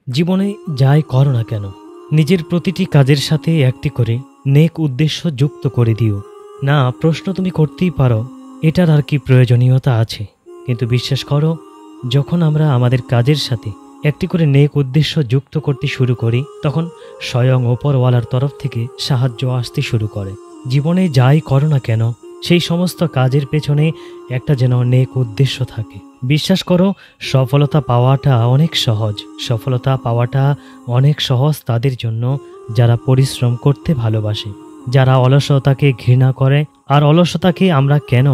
জীবনে যাই করো না কেন, নিজের প্রতিটি কাজের সাথে একটি করে নেক উদ্দেশ্য যুক্ত করে দিও। না, প্রশ্ন তুমি করতেই পারো, এটার আর কি প্রয়োজনীয়তা আছে? কিন্তু বিশ্বাস করো, যখন আমরা আমাদের কাজের সাথে একটি করে নেক উদ্দেশ্য যুক্ত করতে শুরু করি, তখন স্বয়ং ওপরওয়ালার তরফ থেকে সাহায্য আসতে শুরু করে। জীবনে যাই করো না কেন, সেই সমস্ত কাজের পেছনে একটা যেন নেক উদ্দেশ্য থাকে। বিশ্বাস করো, সফলতা পাওয়াটা অনেক সহজ। সফলতা পাওয়াটা অনেক সহজ তাদের জন্য যারা পরিশ্রম করতে ভালোবাসে, যারা অলসতাকে ঘৃণা করে। আর অলসতাকে আমরা কেন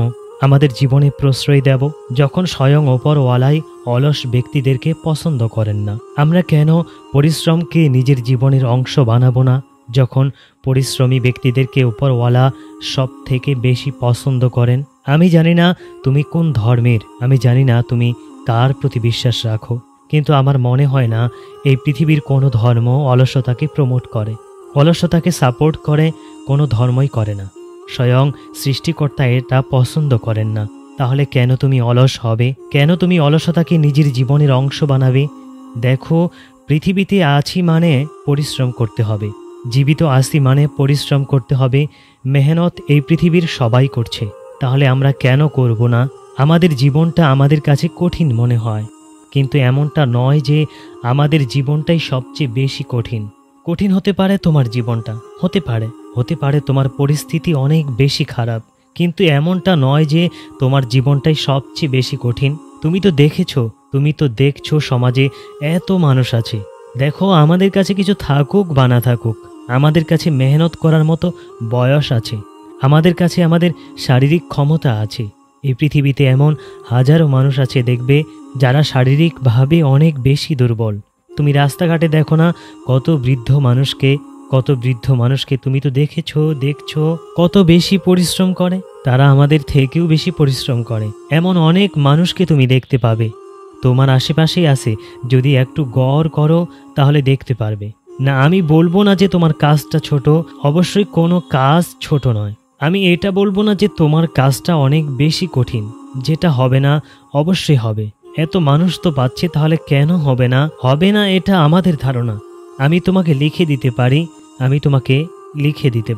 আমাদের জীবনে প্রশ্রয় দেব, যখন স্বয়ং ওপরওয়ালাই অলস ব্যক্তিদেরকে পছন্দ করেন না? আমরা কেন পরিশ্রমকে নিজের জীবনের অংশ বানাবো না, যখন পরিশ্রমী ব্যক্তিদেরকে উপরওয়ালা সব থেকে বেশি পছন্দ করেন? আমি জানি না তুমি কোন ধর্মের, আমি জানি না তুমি কার প্রতি বিশ্বাস রাখো, কিন্তু আমার মনে হয় না এই পৃথিবীর কোনো ধর্ম অলসতাকে প্রমোট করে, অলসতাকে সাপোর্ট করে কোনো ধর্মই করে না। স্বয়ং সৃষ্টিকর্তা এটা পছন্দ করেন না। তাহলে কেন তুমি অলস হবে? কেন তুমি অলসতাকে নিজের জীবনের অংশ বানাবে? দেখো, পৃথিবীতে আছি মানে পরিশ্রম করতে হবে, জীবিত আছি মানে পরিশ্রম করতে হবে। মেহনত এই পৃথিবীর সবাই করছে, তাহলে আমরা কেন করব না? আমাদের জীবনটা আমাদের কাছে কঠিন মনে হয়, কিন্তু এমনটা নয় যে আমাদের জীবনটাই সবচেয়ে বেশি কঠিন। কঠিন হতে পারে তোমার জীবনটা, হতে পারে তোমার পরিস্থিতি অনেক বেশি খারাপ, কিন্তু এমনটা নয় যে তোমার জীবনটাই সবচেয়ে বেশি কঠিন। তুমি তো দেখছো সমাজে এত মানুষ আছে। দেখো, আমাদের কাছে কিছু থাকুক বা না থাকুক, আমাদের কাছে মেহনত করার মতো বয়স আছে, আমাদের কাছে আমাদের শারীরিক ক্ষমতা আছে। এই পৃথিবীতে এমন হাজারো মানুষ আছে দেখবে, যারা শারীরিকভাবে অনেক বেশি দুর্বল। তুমি রাস্তাঘাটে দেখো না কত বৃদ্ধ মানুষকে তুমি তো দেখছো কত বেশি পরিশ্রম করে। তারা আমাদের থেকেও বেশি পরিশ্রম করে। এমন অনেক মানুষকে তুমি দেখতে পাবে, তোমার আশেপাশেই আছে। যদি একটু গড় করো তাহলে দেখতে পারবে। না, আমি বলবো না যে তোমার কাজটা ছোট, অবশ্যই কোনো কাজ ছোট নয়। আমি এটা বলবো না যে তোমার কাজটা অনেক বেশি কঠিন, যেটা হবে না অবশ্যই হবে। এত মানুষ তো পাচ্ছে, তাহলে কেন হবে না? হবে না এটা আমাদের ধারণা। আমি তোমাকে লিখে দিতে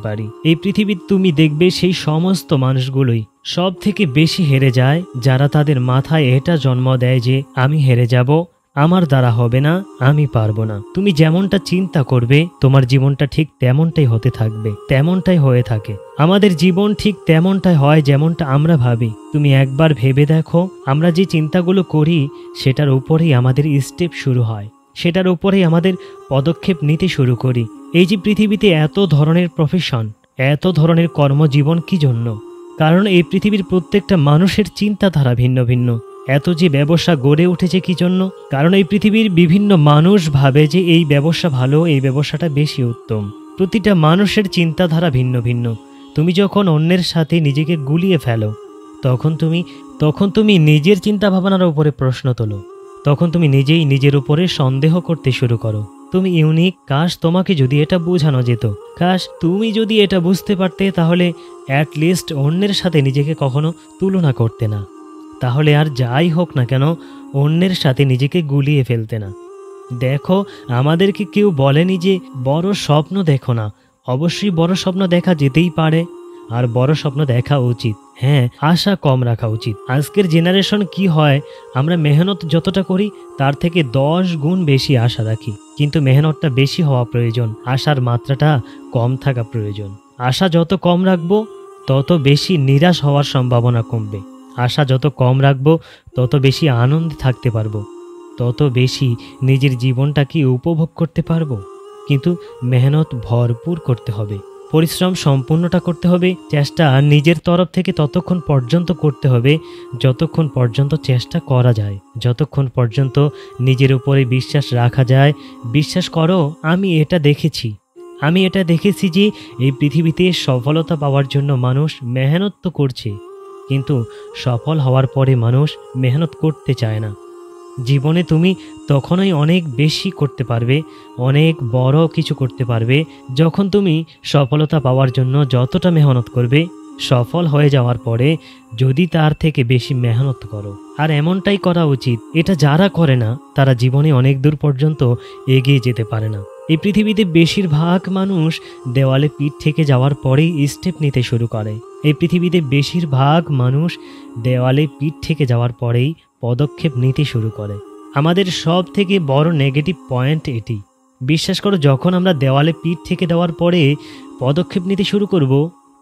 পারি এই পৃথিবীর তুমি দেখবে সেই সমস্ত মানুষগুলোই সব থেকে বেশি হেরে যায়, যারা তাদের মাথায় এটা জন্ম দেয় যে আমি হেরে যাব, আমার দ্বারা হবে না, আমি পারবো না। তুমি যেমনটা চিন্তা করবে তোমার জীবনটা ঠিক তেমনটাই হতে থাকবে, তেমনটাই হয়ে থাকে। আমাদের জীবন ঠিক তেমনটাই হয় যেমনটা আমরা ভাবি। তুমি একবার ভেবে দেখো, আমরা যে চিন্তাগুলো করি সেটার উপরেই আমাদের স্টেপ শুরু হয়, সেটার উপরেই আমাদের পদক্ষেপ নিতে শুরু করি। এই যে পৃথিবীতে এত ধরনের প্রফেশন, এত ধরনের কর্মজীবন, কি জন্য? কারণ এই পৃথিবীর প্রত্যেকটা মানুষের চিন্তাধারা ভিন্ন ভিন্ন। এত যে ব্যবসা গড়ে উঠেছে কি জন্য? কারণ এই পৃথিবীর বিভিন্ন মানুষ ভাবে যে এই ব্যবসা ভালো, এই ব্যবসাটা বেশি উত্তম। প্রতিটা মানুষের চিন্তাধারা ভিন্ন ভিন্ন। তুমি যখন অন্যের সাথে নিজেকে গুলিয়ে ফেলো, তখন তুমি নিজের চিন্তা ভাবনার উপরে প্রশ্ন তোলো, তখন তুমি নিজেই নিজের উপরে সন্দেহ করতে শুরু করো। তুমি ইউনিক। কাশ তোমাকে যদি এটা বোঝানো যেত, কাশ তুমি যদি এটা বুঝতে পারতে, তাহলে অ্যাটলিস্ট অন্যের সাথে নিজেকে কখনো তুলনা করতে না। তাহলে আর যাই হোক না কেন, অন্যের সাথে নিজেকে গুলিয়ে ফেলতে না। দেখো, আমাদেরকে কেউ বলেনি যে বড় স্বপ্ন দেখো না। অবশ্যই বড় স্বপ্ন দেখা যেতেই পারে, আর বড় স্বপ্ন দেখা উচিত। হ্যাঁ, আশা কম রাখা উচিত। আজকের জেনারেশন কি হয়, আমরা মেহনত যতটা করি তার থেকে 10 গুণ বেশি আশা রাখি। কিন্তু মেহনতটা বেশি হওয়া প্রয়োজন, আশার মাত্রাটা কম থাকা প্রয়োজন। আশা যত কম রাখবো তত বেশি নিরাশ হওয়ার সম্ভাবনা কমবে। আশা যত কম রাখবো তত বেশি আনন্দে থাকতে পারবো, তত বেশি নিজের জীবনটাকে উপভোগ করতে পারবো। কিন্তু মেহনত ভরপুর করতে হবে, পরিশ্রম সম্পূর্ণটা করতে হবে। চেষ্টা নিজের তরফ থেকে ততক্ষণ পর্যন্ত করতে হবে যতক্ষণ পর্যন্ত চেষ্টা করা যায়, যতক্ষণ পর্যন্ত নিজের উপরে বিশ্বাস রাখা যায়। বিশ্বাস করো, আমি এটা দেখেছি যে এই পৃথিবীতে সফলতা পাওয়ার জন্য মানুষ মেহনত তো করছে, কিন্তু সফল হওয়ার পরে মানুষ মেহনত করতে চায় না। জীবনে তুমি তখনই অনেক বেশি করতে পারবে, অনেক বড় কিছু করতে পারবে, যখন তুমি সফলতা পাওয়ার জন্য যতটা মেহনত করবে সফল হয়ে যাওয়ার পরে যদি তার থেকে বেশি মেহনত করো, আর এমনটাই করা উচিত। এটা যারা করে না তারা জীবনে অনেক দূর পর্যন্ত এগিয়ে যেতে পারে না। এই পৃথিবীতে বেশিরভাগ মানুষ দেওয়ালে পিঠ থেকে যাওয়ার পরেই স্টেপ নিতে শুরু করে। এই পৃথিবীতে বেশিরভাগ মানুষ দেওয়ালে পিঠ থেকে যাওয়ার পরেই পদক্ষেপ নিতে শুরু করে। আমাদের সব থেকে বড় নেগেটিভ পয়েন্ট এটি। বিশ্বাস করো, যখন আমরা দেওয়ালে পিঠ থেকে দেওয়ার পরে পদক্ষেপ নিতে শুরু করব,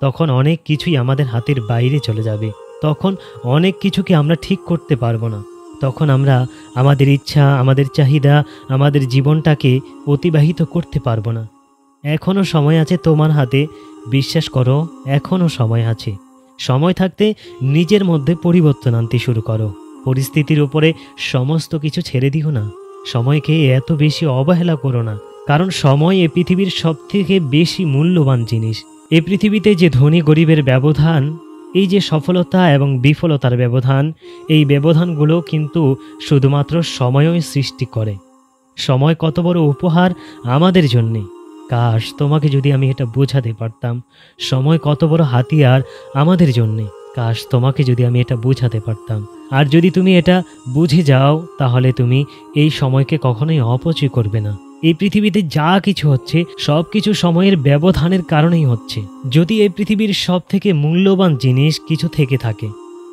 তখন অনেক কিছুই আমাদের হাতের বাইরে চলে যাবে। তখন অনেক কিছুকে আমরা ঠিক করতে পারবো না। তখন আমরা আমাদের ইচ্ছা, আমাদের চাহিদা, আমাদের জীবনটাকে অতিবাহিত করতে পারবো না। এখনও সময় আছে তোমার হাতে। বিশ্বাস করো, এখনও সময় আছে। সময় থাকতে নিজের মধ্যে পরিবর্তন আনতে শুরু করো। পরিস্থিতির উপরে সমস্ত কিছু ছেড়ে দিও না। সময়কে এত বেশি অবহেলা করো না, কারণ সময় এ পৃথিবীর সবথেকে বেশি মূল্যবান জিনিস। এ পৃথিবীতে যে ধনী গরিবের ব্যবধান, এই যে সফলতা এবং বিফলতার ব্যবধান, এই ব্যবধানগুলো কিন্তু শুধুমাত্র সময়ই সৃষ্টি করে। সময় কত বড় উপহার আমাদের জন্যে! কাশ তোমাকে যদি আমি এটা বোঝাতে পারতাম। সময় কত বড় হাতিয়ার আমাদের জন্যে। কাশ তোমাকে যদি আমি এটা বোঝাতে পারতাম। আর যদি তুমি এটা বুঝে যাও, তাহলে তুমি এই সময়কে কখনোই অপচয় করবে না। এই পৃথিবীতে যা কিছু হচ্ছে সব কিছু সময়ের ব্যবধানের কারণেই হচ্ছে। যদি এই পৃথিবীর সব থেকে মূল্যবান জিনিস কিছু থেকে থাকে,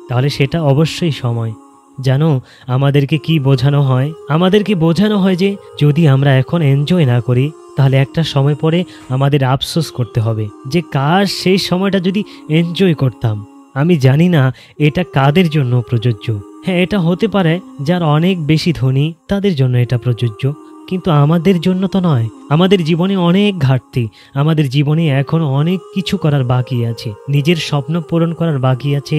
তাহলে সেটা অবশ্যই সময়। জানো আমাদেরকে কি বোঝানো হয়? আমাদেরকে বোঝানো হয় যে যদি আমরা এখন এনজয় না করি, তাহলে একটা সময় পরে আমাদের আফসোস করতে হবে যে কাশ সেই সময়টা যদি এনজয় করতাম। আমি জানি না এটা কাদের জন্য প্রযোজ্য। হ্যাঁ, এটা হতে পারে যারা অনেক বেশি ধনী তাদের জন্য এটা প্রযোজ্য, কিন্তু আমাদের জন্য তো নয়। আমাদের জীবনে অনেক ঘাটতি, আমাদের জীবনে এখনো অনেক কিছু করার বাকি আছে। নিজের স্বপ্ন পূরণ করার বাকি আছে,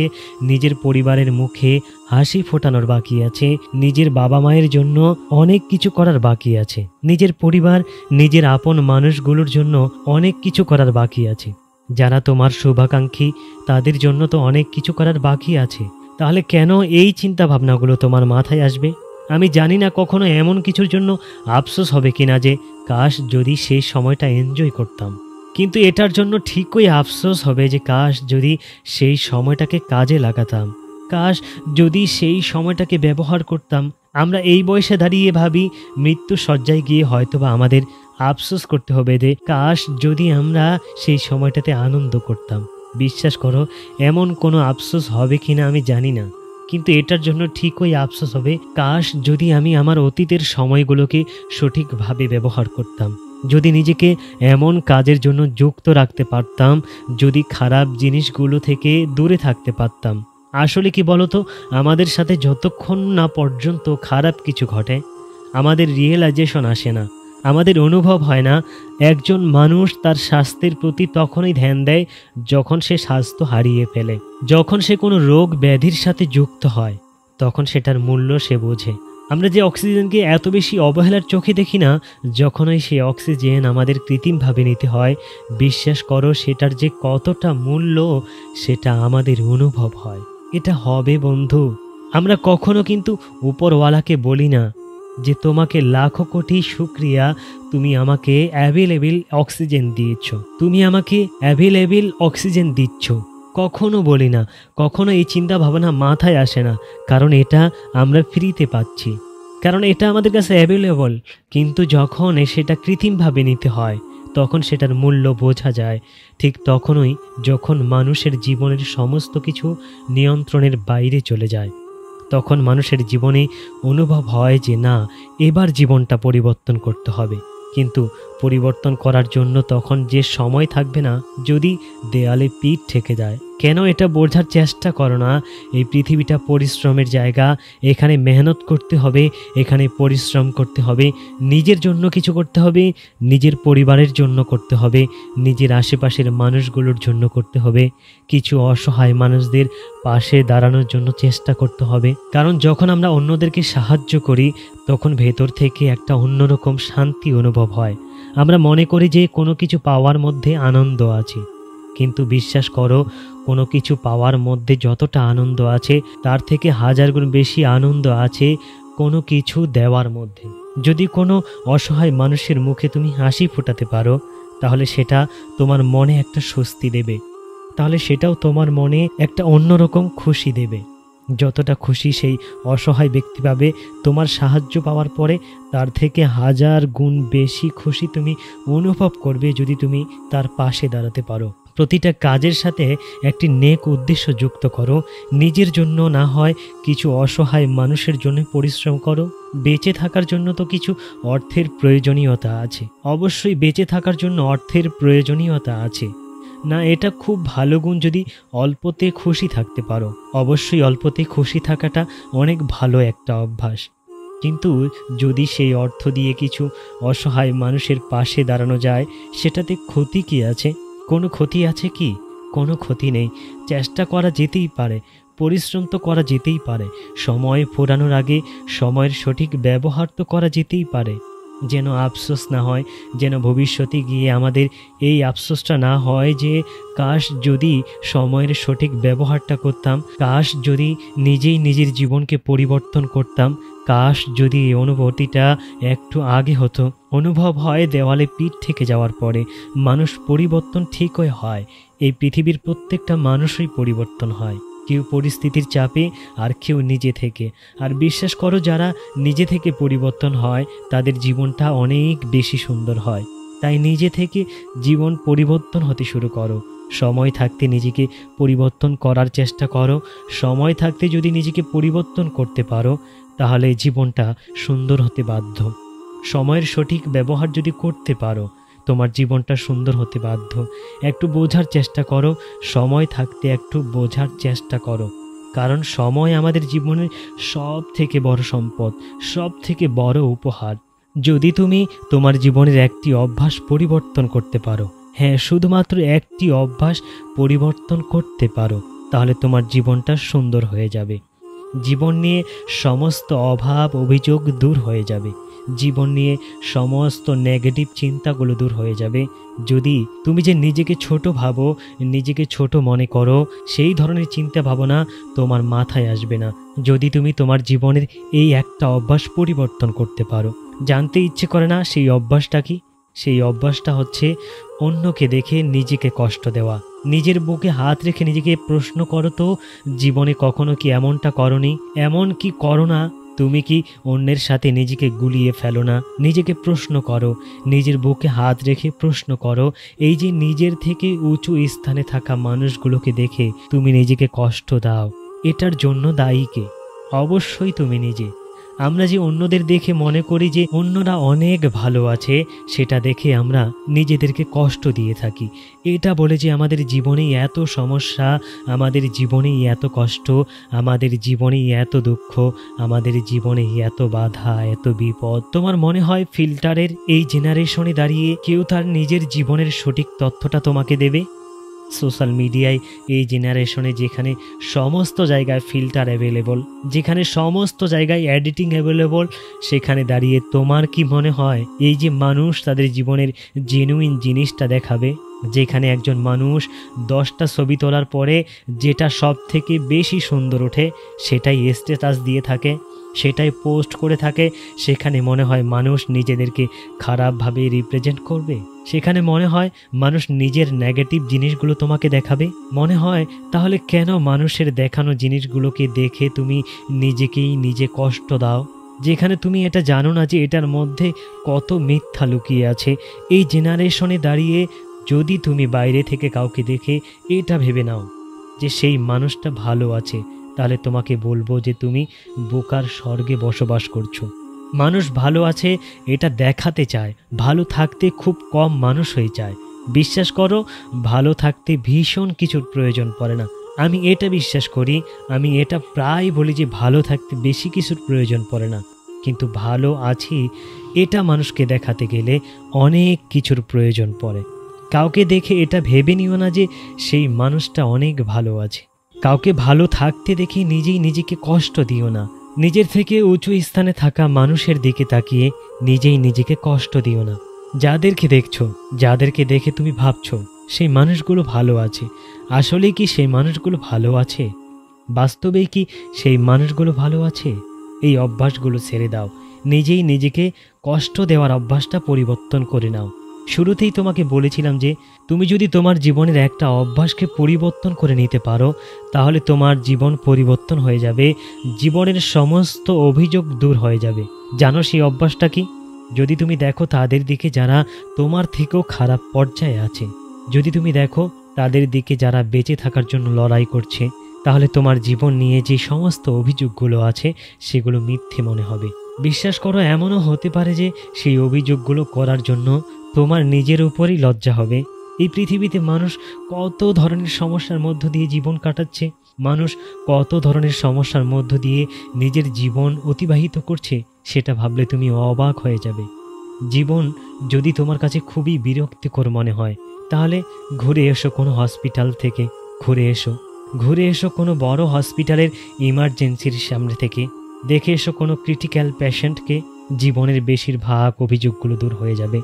নিজের পরিবারের মুখে হাসি ফোটানোর বাকি আছে, নিজের বাবা মায়ের জন্য অনেক কিছু করার বাকি আছে, নিজের পরিবার, নিজের আপন মানুষগুলোর জন্য অনেক কিছু করার বাকি আছে। যারা তোমার শুভাকাঙ্ক্ষী তাদের জন্য তো অনেক কিছু করার বাকি আছে। তাহলে কেন এই চিন্তা ভাবনাগুলো তোমার মাথায় আসবে? আমি জানি না কখনো এমন কিছুর জন্য আফসোস হবে কিনা যে কাশ যদি সেই সময়টা এনজয় করতাম, কিন্তু এটার জন্য ঠিকই আফসোস হবে যে কাশ যদি সেই সময়টাকে কাজে লাগাতাম, কাশ যদি সেই সময়টাকে ব্যবহার করতাম। আমরা এই বয়সে দাঁড়িয়ে ভাবি মৃত্যু শয্যায় গিয়ে হয়তোবা আমাদের আফসোস করতে হবে যে কাশ যদি আমরা সেই সময়টাতে আনন্দ করতাম। বিশ্বাস করো, এমন কোনো আফসোস হবে কিনা আমি জানি না, কিন্তু এটার জন্য ঠিকই আফসোস হবে কাশ যদি আমি আমার অতীতের সময়গুলোকে সঠিকভাবে ব্যবহার করতাম, যদি নিজেকে এমন কাজের জন্য যুক্ত রাখতে পারতাম, যদি খারাপ জিনিসগুলো থেকে দূরে থাকতে পারতাম। আসলে কি বলতো, আমাদের সাথে যতক্ষণ না পর্যন্ত খারাপ কিছু ঘটে আমাদের রিয়েলাইজেশন আসে না, আমাদের অনুভব হয় না। একজন মানুষ তার স্বাস্থ্যের প্রতি তখনই ধ্যান দেয় যখন সে স্বাস্থ্য হারিয়ে ফেলে, যখন সে কোনো রোগ ব্যাধির সাথে যুক্ত হয়, তখন সেটার মূল্য সে বোঝে। আমরা যে অক্সিজেনকে এত বেশি অবহেলার চোখে দেখি না, যখনই সেই অক্সিজেন আমাদের কৃত্রিমভাবে নিতে হয়, বিশ্বাস করো সেটার যে কতটা মূল্য সেটা আমাদের অনুভব হয়। এটা হবে বন্ধু। আমরা কখনো কিন্তু উপরওয়ালাকে বলি না যে তোমাকে লাখো কোটি শুকরিয়া, তুমি আমাকে অ্যাভেলেবেল অক্সিজেন দিয়েছ, তুমি আমাকে অ্যাভেলেবেল অক্সিজেন দিচ্ছ। কখনো বলি না, কখনো এই চিন্তা ভাবনা মাথায় আসে না, কারণ এটা আমরা ফ্রিতে পাচ্ছি, কারণ এটা আমাদের কাছে অ্যাভেলেবল। কিন্তু যখন সেটা কৃত্রিমভাবে নিতে হয় তখন সেটার মূল্য বোঝা যায়। ঠিক তখনই যখন মানুষের জীবনের সমস্ত কিছু নিয়ন্ত্রণের বাইরে চলে যায়, তখন মানুষের জীবনে অনুভব হয় যে না, এবার জীবনটা পরিবর্তন করতে হবে। কিন্তু পরিবর্তন করার জন্য তখন যে সময় থাকবে না, যদি দেয়ালে পিঠ ঠেকে যায়। কেন এটা বোঝার চেষ্টা করো না? এই পৃথিবীটা পরিশ্রমের জায়গা, এখানে মেহনত করতে হবে, এখানে পরিশ্রম করতে হবে, নিজের জন্য কিছু করতে হবে, নিজের পরিবারের জন্য করতে হবে, নিজের আশেপাশের মানুষগুলোর জন্য করতে হবে, কিছু অসহায় মানুষদের পাশে দাঁড়ানোর জন্য চেষ্টা করতে হবে। কারণ যখন আমরা অন্যদেরকে সাহায্য করি তখন ভেতর থেকে একটা অন্যরকম শান্তি অনুভব হয়। আমরা মনে করি যে কোনো কিছু পাওয়ার মধ্যে আনন্দ আছে, কিন্তু বিশ্বাস করো কোনো কিছু পাওয়ার মধ্যে যতটা আনন্দ আছে তার থেকে হাজার গুণ বেশি আনন্দ আছে কোনো কিছু দেওয়ার মধ্যে। যদি কোনো অসহায় মানুষের মুখে তুমি হাসি ফোটাতে পারো, তাহলে সেটা তোমার মনে একটা স্বস্তি দেবে। তাহলে সেটাও তোমার মনে একটা অন্যরকম খুশি দেবে। যতটা খুশি সেই অসহায় ব্যক্তি পাবে তোমার সাহায্য পাওয়ার পরে, তার থেকে 1000 গুণ বেশি খুশি তুমি অনুভব করবে যদি তুমি তার পাশে দাঁড়াতে পারো। প্রতিটা কাজের সাথে একটি নেক উদ্দেশ্য যুক্ত করো। নিজের জন্য না হয় কিছু অসহায় মানুষের জন্য পরিশ্রম করো। বেঁচে থাকার জন্য তো কিছু অর্থের প্রয়োজনীয়তা আছে, অবশ্যই বেঁচে থাকার জন্য অর্থের প্রয়োজনীয়তা আছে না, এটা খুব ভালো গুণ যদি অল্পতে খুশি থাকতে পারো। অবশ্যই অল্পতে খুশি থাকাটা অনেক ভালো একটা অভ্যাস, কিন্তু যদি সেই অর্থ দিয়ে কিছু অসহায় মানুষের পাশে দাঁড়ানো যায়, সেটাতে ক্ষতি কি আছে? কোনো ক্ষতি আছে কি? কোনো ক্ষতি নেই। চেষ্টা করা যেতেই পারে, পরিশ্রম তো করা যেতেই পারে, সময় ফুরানোর আগে সময়ের সঠিক ব্যবহার তো করা যেতেই পারে। যেন আফসোস না হয়, যেন ভবিষ্যতে গিয়ে আমাদের এই আফসোসটা না হয় যে কাশ যদি সময়ের সঠিক ব্যবহারটা করতাম, কাশ যদি নিজেই নিজের জীবনকে পরিবর্তন করতাম, কাশ যদি এই অনুভূতিটা একটু আগে হতো। অনুভব হয় দেওয়ালে পিঠ থেকে যাওয়ার পরে মানুষ পরিবর্তন ঠিকই হয়। এই পৃথিবীর প্রত্যেকটা মানুষই পরিবর্তন হয়, কেউ পরিস্থিতির চাপে আর কেউ নিজে থেকে। আর বিশ্বাস করো, যারা নিজে থেকে পরিবর্তন হয় তাদের জীবনটা অনেক বেশি সুন্দর হয়। তাই নিজে থেকে জীবন পরিবর্তন হতে শুরু করো। সময় থাকতে নিজেকে পরিবর্তন করার চেষ্টা করো। সময় থাকতে যদি নিজেকে পরিবর্তন করতে পারো তাহলে জীবনটা সুন্দর হতে বাধ্য। সময়ের সঠিক ব্যবহার যদি করতে পারো তোমার জীবনটা সুন্দর হতে বাধ্য। একটু বোঝার চেষ্টা করো, সময় থাকতে একটু বোঝার চেষ্টা করো, কারণ সময় আমাদের জীবনের সব থেকে বড় সম্পদ, সব থেকে বড় উপহার। যদি তুমি তোমার জীবনের একটি অভ্যাস পরিবর্তন করতে পারো, হ্যাঁ শুধুমাত্র একটি অভ্যাস পরিবর্তন করতে পারো, তাহলে তোমার জীবনটা সুন্দর হয়ে যাবে। জীবন নিয়ে সমস্ত অভাব অভিযোগ দূর হয়ে যাবে। জীবন নিয়ে সমস্ত নেগেটিভ চিন্তাগুলো দূর হয়ে যাবে। যদি তুমি যে নিজেকে ছোট ভাবো, নিজেকে ছোট মনে করো, সেই ধরনের চিন্তা ভাবনা তোমার মাথায় আসবে না যদি তুমি তোমার জীবনের এই একটা অভ্যাস পরিবর্তন করতে পারো। জানতে ইচ্ছে করে না সেই অভ্যাসটা কি? সেই অভ্যাসটা হচ্ছে অন্যকে দেখে নিজেকে কষ্ট দেওয়া। নিজের বুকে হাত রেখে নিজেকে প্রশ্ন করো তো, জীবনে কখনো কি এমনটা করনি? এমন কি করো না? তুমি কি অন্যের সাথে নিজেকে গুলিয়ে ফেলো না? নিজেকে প্রশ্ন করো, নিজের বুকে হাত রেখে প্রশ্ন করো, এই যে নিজের থেকে উঁচু স্থানে থাকা মানুষগুলোকে দেখে তুমি নিজেকে কষ্ট দাও, এটার জন্য দায়ী কে? অবশ্যই তুমি নিজে। আমরা যে অন্যদের দেখে মনে করি যে অন্যরা অনেক ভালো আছে, সেটা দেখে আমরা নিজেদেরকে কষ্ট দিয়ে থাকি। এটা বলে যে আমাদের জীবনেই এত সমস্যা, আমাদের জীবনেই এত কষ্ট, আমাদের জীবনেই এত দুঃখ, আমাদের জীবনেই এত বাধা, এত বিপদ। তোমার মনে হয় ফিল্টারের এই জেনারেশনে দাঁড়িয়ে কেউ তার নিজের জীবনের সঠিক তথ্যটা তোমাকে দেবে? সোশ্যাল মিডিয়ায় এই জেনারেশনে যেখানে সমস্ত জায়গায় ফিল্টার অ্যাভেলেবল, যেখানে সমস্ত জায়গায় এডিটিং অ্যাভেলেবল, সেখানে দাঁড়িয়ে তোমার কি মনে হয় এই যে মানুষ তাদের জীবনের জেনুইন জিনিসটা দেখাবে? যেখানে একজন মানুষ 10টা ছবি তোলার পরে যেটা সব থেকে বেশি সুন্দর ওঠে সেটাই স্ট্যাটাস দিয়ে থাকে, সেটাই পোস্ট করে থাকে, সেখানে মনে হয় মানুষ নিজেদেরকে খারাপভাবে রিপ্রেজেন্ট করবে? সেখানে মনে হয় মানুষ নিজের নেগেটিভ জিনিসগুলো তোমাকে দেখাবে? মনে হয় তাহলে কেন মানুষের দেখানো জিনিসগুলোকে দেখে তুমি নিজেকেই নিজে কষ্ট দাও, যেখানে তুমি এটা জানো না যে এটার মধ্যে কত মিথ্যা লুকিয়ে আছে? এই জেনারেশনে দাঁড়িয়ে যদি তুমি বাইরে থেকে কাউকে দেখে এটা ভেবে নাও যে সেই মানুষটা ভালো আছে, তাহলে তোমাকে বলবো যে তুমি বোকার স্বর্গে বসবাস করছো। মানুষ ভালো আছে এটা দেখাতে চায়, ভালো থাকতে খুব কম মানুষ হয়ে যায়। বিশ্বাস করো, ভালো থাকতে ভীষণ কিছুর প্রয়োজন পড়ে না। আমি এটা বিশ্বাস করি, আমি এটা প্রায় বলি যে ভালো থাকতে বেশি কিছুর প্রয়োজন পড়ে না, কিন্তু ভালো আছি এটা মানুষকে দেখাতে গেলে অনেক কিছুর প্রয়োজন পড়ে। কাউকে দেখে এটা ভেবে নিও না যে সেই মানুষটা অনেক ভালো আছে। কাউকে ভালো থাকতে দেখে নিজেই নিজেকে কষ্ট দিও না। নিজের থেকে উঁচু স্থানে থাকা মানুষের দিকে তাকিয়ে নিজেই নিজেকে কষ্ট দিও না। যাদেরকে দেখছো, যাদেরকে দেখে তুমি ভাবছো সেই মানুষগুলো ভালো আছে, আসলে কি সেই মানুষগুলো ভালো আছে? বাস্তবেই কি সেই মানুষগুলো ভালো আছে? এই অভ্যাসগুলো ছেড়ে দাও, নিজেই নিজেকে কষ্ট দেওয়ার অভ্যাসটা পরিবর্তন করে নাও। শুরুতেই তোমাকে বলেছিলাম যে তুমি যদি তোমার জীবনের একটা অভ্যাসকে পরিবর্তন করে নিতে পারো তাহলে তোমার জীবন পরিবর্তন হয়ে যাবে, জীবনের সমস্ত অভিযোগ দূর হয়ে যাবে। জানো সেই অভ্যাসটা কি? যদি তুমি দেখো তাদের দিকে যারা তোমার থেকেও খারাপ পর্যায়ে আছে, যদি তুমি দেখো তাদের দিকে যারা বেঁচে থাকার জন্য লড়াই করছে, তাহলে তোমার জীবন নিয়ে যে সমস্ত অভিযোগগুলো আছে সেগুলো মিথ্যে মনে হবে। বিশ্বাস করো, এমনও হতে পারে যে সেই অভিযোগগুলো করার জন্য তোমার নিজের উপরই লজ্জা হবে। এই পৃথিবীতে মানুষ কত ধরনের সমস্যার মধ্য দিয়ে জীবন কাটাচ্ছে, মানুষ কত ধরনের সমস্যার মধ্য দিয়ে নিজের জীবন অতিবাহিত করছে, সেটা ভাবলে তুমি অবাক হয়ে যাবে। জীবন যদি তোমার কাছে খুবই বিরক্তিকর মনে হয় তাহলে ঘুরে এসো কোনো হসপিটাল থেকে, ঘুরে এসো কোনো বড় হসপিটালের ইমার্জেন্সির সামনে থেকে, দেখে এসো কোনো ক্রিটিক্যাল পেশেন্টকে। জীবনের বেশিরভাগ অভিযোগগুলো দূর হয়ে যাবে।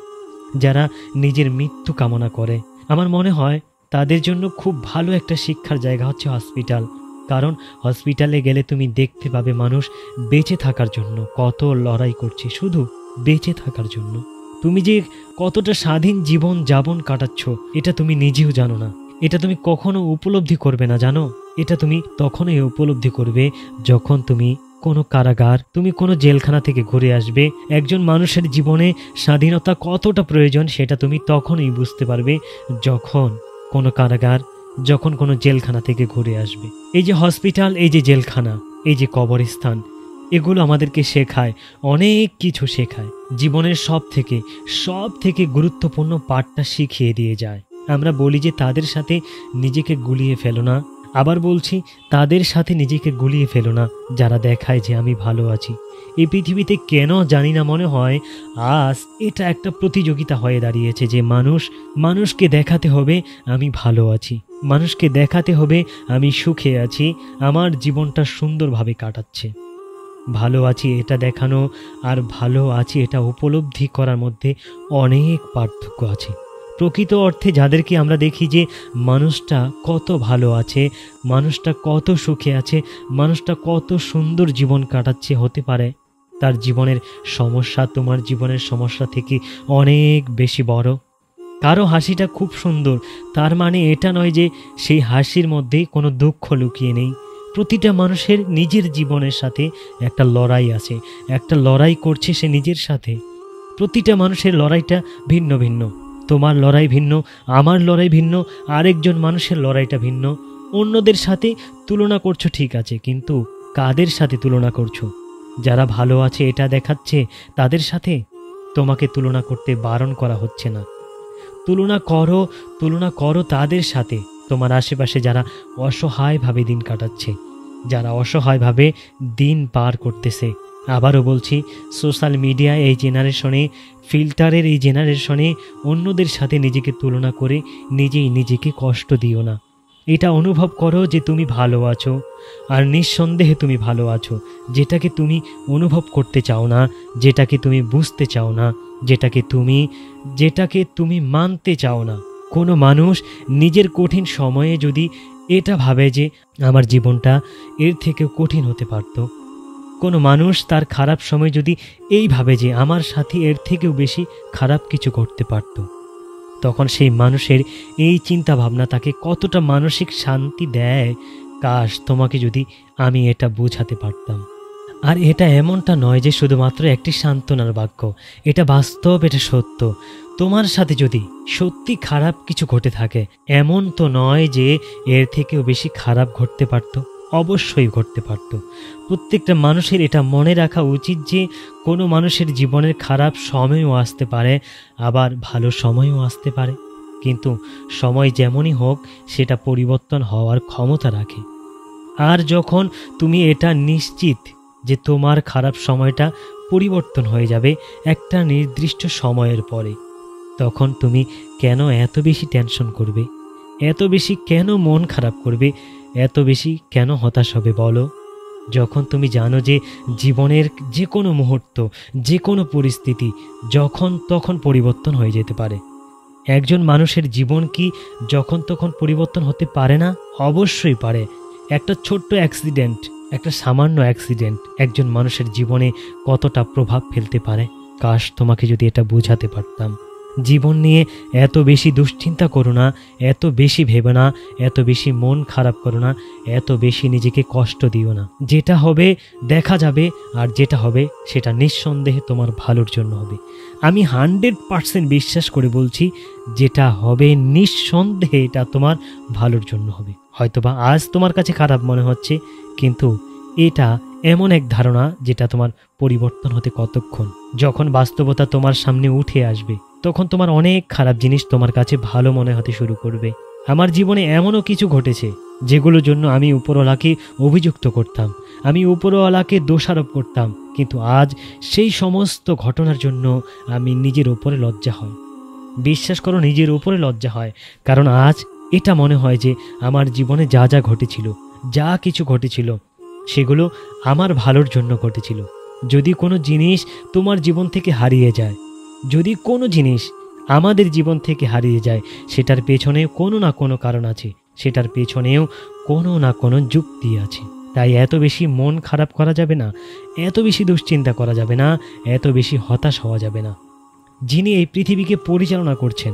যারা নিজের মৃত্যু কামনা করে, আমার মনে হয় তাদের জন্য খুব ভালো একটা শিক্ষার জায়গা হচ্ছে হসপিটাল। কারণ হসপিটালে গেলে তুমি দেখতে পাবে মানুষ বেঁচে থাকার জন্য কত লড়াই করছে, শুধু বেঁচে থাকার জন্য। তুমি যে কতটা স্বাধীন জীবন যাপন কাটাচ্ছ এটা তুমি নিজেও জানো না, এটা তুমি কখনো উপলব্ধি করবে না। জানো, এটা তুমি তখনই উপলব্ধি করবে যখন তুমি কোনো কারাগার, তুমি কোনো জেলখানা থেকে ঘুরে আসবে। একজন মানুষের জীবনে স্বাধীনতা কতটা প্রয়োজন সেটা তুমি তখনই বুঝতে পারবে যখন কোনো কারাগার, যখন কোনো জেলখানা থেকে ঘুরে আসবে। এই যে হসপিটাল, এই যে জেলখানা, এই যে কবরস্থান, এগুলো আমাদেরকে শেখায়, অনেক কিছু শেখায়। জীবনের সব থেকে গুরুত্বপূর্ণ পাঠটা শিখিয়ে দিয়ে যায়। আমরা বলি যে তাদের সাথে নিজেকে গুলিয়ে ফেলো না, আবার বলছি তাদের সাথে নিজেকে গুলিয়ে ফেলো না যারা দেখায় যে আমি ভালো আছি। এই পৃথিবীতে কেন জানি না মনে হয় আজ এটা একটা প্রতিযোগিতা হয়ে দাঁড়িয়েছে যে মানুষকে দেখাতে হবে আমি ভালো আছি, মানুষকে দেখাতে হবে আমি সুখে আছি, আমার জীবনটা সুন্দরভাবে কাটাচ্ছে। ভালো আছি এটা দেখানো আর ভালো আছি এটা উপলব্ধি করার মধ্যে অনেক পার্থক্য আছে। প্রকৃত অর্থে যাদেরকে আমরা দেখি যে মানুষটা কত ভালো আছে, মানুষটা কত সুখে আছে, মানুষটা কত সুন্দর জীবন কাটাচ্ছে, হতে পারে তার জীবনের সমস্যা তোমার জীবনের সমস্যা থেকে অনেক বেশি বড়। কারো হাসিটা খুব সুন্দর, তার মানে এটা নয় যে সেই হাসির মধ্যে কোনো দুঃখ লুকিয়ে নেই। প্রতিটা মানুষের নিজের জীবনের সাথে একটা লড়াই আছে, একটা লড়াই করছে সে নিজের সাথে। প্রতিটা মানুষের লড়াইটা ভিন্ন ভিন্ন। তোমার লড়াই ভিন্ন, আমার লড়াই ভিন্ন, আরেকজন মানুষের লড়াইটা ভিন্ন। অন্যদের সাথে তুলনা করছো ঠিক আছে, কিন্তু কাদের সাথে তুলনা করছো? যারা ভালো আছে এটা দেখাচ্ছে তাদের সাথে? তোমাকে তুলনা করতে বারণ করা হচ্ছে না। তুলনা করো তাদের সাথে, তোমার আশেপাশে যারা অসহায়ভাবে দিন কাটাচ্ছে, যারা অসহায়ভাবে দিন পার করতেছে। আবারও বলছি, সোশ্যাল মিডিয়া এই জেনারেশনে, ফিল্টারের এই জেনারেশনে অন্যদের সাথে নিজেকে তুলনা করে নিজেকে কষ্ট দিও না। এটা অনুভব করো যে তুমি ভালো আছো, আর নিঃসন্দেহে তুমি ভালো আছো। যেটাকে তুমি অনুভব করতে চাও না, যেটাকে তুমি বুঝতে চাও না, যেটাকে তুমি মানতে চাও না। কোনো মানুষ নিজের কঠিন সময়ে যদি এটা ভাবে যে আমার জীবনটা এর থেকেও কঠিন হতে পারত, কোনো মানুষ তার খারাপ সময় যদি এই ভাবে যে আমার সাথে এর থেকেও বেশি খারাপ কিছু করতে পারত, তখন সেই মানুষের এই চিন্তা ভাবনা তাকে কতটা মানসিক শান্তি দেয়। কাশ তোমাকে যদি আমি এটা বোঝাতে পারতাম। আর এটা এমনটা নয় যে শুধুমাত্র একটি সান্ত্বনার বাক্য, এটা বাস্তব, এটা সত্য। তোমার সাথে যদি সত্যি খারাপ কিছু ঘটে থাকে, এমন তো নয় যে এর থেকেও বেশি খারাপ ঘটতে পারত, অবশ্যই ঘটতে পারত। প্রত্যেকটা মানুষের এটা মনে রাখা উচিত যে কোনো মানুষের জীবনের খারাপ সময়ও আসতে পারে, আবার ভালো সময়ও আসতে পারে, কিন্তু সময় যেমনই হোক সেটা পরিবর্তন হওয়ার ক্ষমতা রাখে। আর যখন তুমি এটা নিশ্চিত যে তোমার খারাপ সময়টা পরিবর্তন হয়ে যাবে একটা নির্দিষ্ট সময়ের পরে, তখন তুমি কেন এত বেশি টেনশন করবে, এত বেশি কেন মন খারাপ করবে, এত বেশি কেন হতাশ হবে বলো? যখন তুমি জানো যে জীবনের যে কোনো মুহূর্ত, যে কোনো পরিস্থিতি যখন তখন পরিবর্তন হয়ে যেতে পারে। একজন মানুষের জীবন কি যখন তখন পরিবর্তন হতে পারে না? অবশ্যই পারে। একটা ছোট্ট অ্যাক্সিডেন্ট, একটা সামান্য অ্যাক্সিডেন্ট একজন মানুষের জীবনে কতটা প্রভাব ফেলতে পারে। কাশ তোমাকে যদি এটা বোঝাতে পারতাম। জীবন নিয়ে এত বেশি দুশ্চিন্তা করো না, এত বেশি ভেবে না, এত বেশি মন খারাপ করো না, এত বেশি নিজেকে কষ্ট দিও না। যেটা হবে দেখা যাবে, আর যেটা হবে সেটা নিঃসন্দেহে তোমার ভালোর জন্য হবে। আমি 100% বিশ্বাস করে বলছি, যেটা হবে নিঃসন্দেহে এটা তোমার ভালোর জন্য হবে। হয়তোবা আজ তোমার কাছে খারাপ মনে হচ্ছে, কিন্তু এটা এমন এক ধারণা যেটা তোমার পরিবর্তন হতে কতক্ষণ। যখন বাস্তবতা তোমার সামনে উঠে আসবে, তখন তোমার অনেক খারাপ জিনিস তোমার কাছে ভালো মনে হতে শুরু করবে। আমার জীবনে এমনও কিছু ঘটেছে যেগুলোর জন্য আমি উপরওয়ালাকে অভিযুক্ত করতাম, আমি উপরওয়ালাকে দোষারোপ করতাম, কিন্তু আজ সেই সমস্ত ঘটনার জন্য আমি নিজের উপরে লজ্জা হয়। বিশ্বাস করো, নিজের উপরে লজ্জা হয়। কারণ আজ এটা মনে হয় যে আমার জীবনে যা যা ঘটেছিল, যা কিছু ঘটেছিল, সেগুলো আমার ভালোর জন্য ঘটেছিল। যদি কোনো জিনিস তোমার জীবন থেকে হারিয়ে যায়, যদি কোনো জিনিস আমাদের জীবন থেকে হারিয়ে যায়, সেটার পেছনে কোনো না কোনো কারণ আছে, সেটার পেছনেও কোনো না কোনো যুক্তি আছে। তাই এত বেশি মন খারাপ করা যাবে না, এত বেশি দুশ্চিন্তা করা যাবে না, এত বেশি হতাশ হওয়া যাবে না। যিনি এই পৃথিবীকে পরিচালনা করছেন,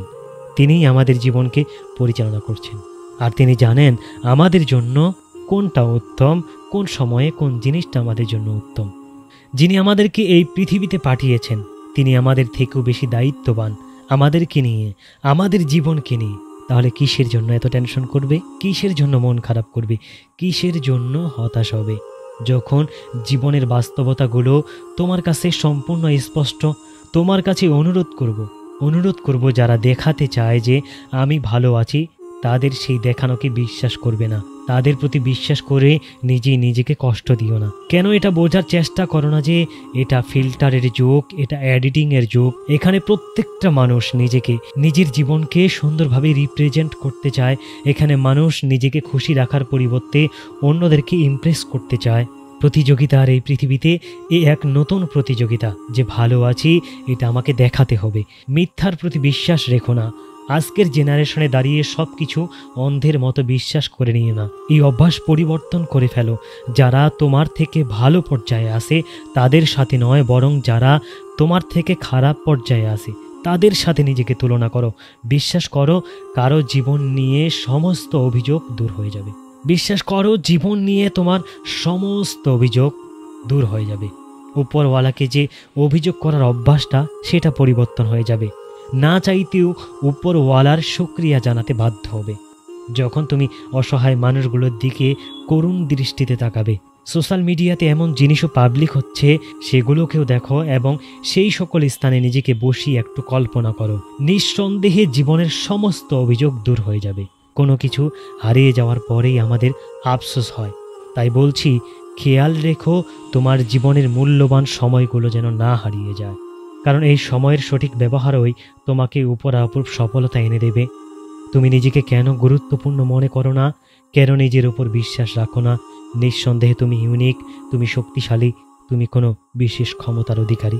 তিনিই আমাদের জীবনকে পরিচালনা করছেন। আর তিনি জানেন আমাদের জন্য কোনটা উত্তম, কোন সময়ে কোন জিনিসটা আমাদের জন্য উত্তম। যিনি আমাদেরকে এই পৃথিবীতে পাঠিয়েছেন, তিনি আমাদের থেকেও বেশি দায়িত্ববান আমাদেরকে নিয়ে, আমাদের জীবনকে নিয়ে। তাহলে কিসের জন্য এত টেনশন করবে? কিসের জন্য মন খারাপ করবে? কিসের জন্য হতাশ হবে? যখন জীবনের বাস্তবতাগুলো তোমার কাছে সম্পূর্ণ স্পষ্ট, তোমার কাছে অনুরোধ করব যারা দেখাতে চায় যে আমি ভালো আছি, তাদের সেই দেখানোকে বিশ্বাস করবে না। তাদের প্রতি বিশ্বাস করে নিজেই নিজেকে কষ্ট দিও না। কেন এটা বোঝার চেষ্টা করো না যে এটা ফিল্টারের যুগ, এটা এডিটিংয়ের যুগ। এখানে প্রত্যেকটা মানুষ নিজেকে, নিজের জীবনকে সুন্দরভাবে রিপ্রেজেন্ট করতে চায়। এখানে মানুষ নিজেকে খুশি রাখার পরিবর্তে অন্যদেরকে ইমপ্রেস করতে চায়। প্রতিযোগিতার এই পৃথিবীতে এক নতুন প্রতিযোগিতা, যে ভালো আছি এটা আমাকে দেখাতে হবে। মিথ্যার প্রতি বিশ্বাস রেখো না। আজকের জেনারেশনে দাঁড়িয়ে সব কিছু অন্ধের মতো বিশ্বাস করে নিয়ে না। এই অভ্যাস পরিবর্তন করে ফেলো। যারা তোমার থেকে ভালো পর্যায়ে আসে তাদের সাথে নয়, বরং যারা তোমার থেকে খারাপ পর্যায়ে আসে তাদের সাথে নিজেকে তুলনা করো। বিশ্বাস করো, কারো জীবন নিয়ে সমস্ত অভিযোগ দূর হয়ে যাবে। বিশ্বাস করো, জীবন নিয়ে তোমার সমস্ত অভিযোগ দূর হয়ে যাবে। উপরওয়ালাকে যে অভিযোগ করার অভ্যাসটা, সেটা পরিবর্তন হয়ে যাবে। না চাইতেও উপরওয়ালার শুকরিয়া জানাতে বাধ্য হবে। যখন তুমি অসহায় মানুষগুলোর দিকে করুণ দৃষ্টিতে তাকাবে, সোশ্যাল মিডিয়াতে এমন জিনিসও পাবলিক হচ্ছে, সেগুলোকেও দেখো এবং সেই সকল স্থানে নিজেকে বসিয়ে একটু কল্পনা করো। নিঃসন্দেহে জীবনের সমস্ত অভিযোগ দূর হয়ে যাবে। কোনো কিছু হারিয়ে যাওয়ার পরেই আমাদের আফসোস হয়। তাই বলছি, খেয়াল রেখো তোমার জীবনের মূল্যবান সময়গুলো যেন না হারিয়ে যায়। কারণ এই সময়ের সঠিক ব্যবহারই তোমাকে উপরাপূর্ব সফলতা এনে দেবে। তুমি নিজেকে কেন গুরুত্বপূর্ণ মনে করো না? কেন নিজের উপর বিশ্বাস রাখো না? নিঃসন্দেহে তুমি ইউনিক, তুমি শক্তিশালী, তুমি কোনো বিশেষ ক্ষমতার অধিকারী।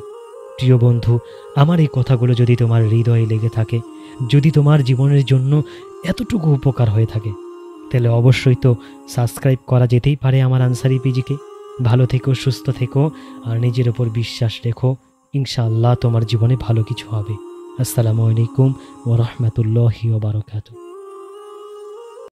প্রিয় বন্ধু, আমার এই কথাগুলো যদি তোমার হৃদয়ে লেগে থাকে, যদি তোমার জীবনের জন্য এতটুকু উপকার হয়ে থাকে, তাহলে অবশ্যই তো সাবস্ক্রাইব করা যেতেই পারে আমার আনসারি পিজিকে। ভালো থেকো, সুস্থ থেকো, আর নিজের উপর বিশ্বাস রেখো। ইনশাআল্লাহ তোমার জীবনে ভালো কিছু হবে। আসসালামু আলাইকুম ওয়া রাহমাতুল্লাহি ওয়া বারাকাতুহু।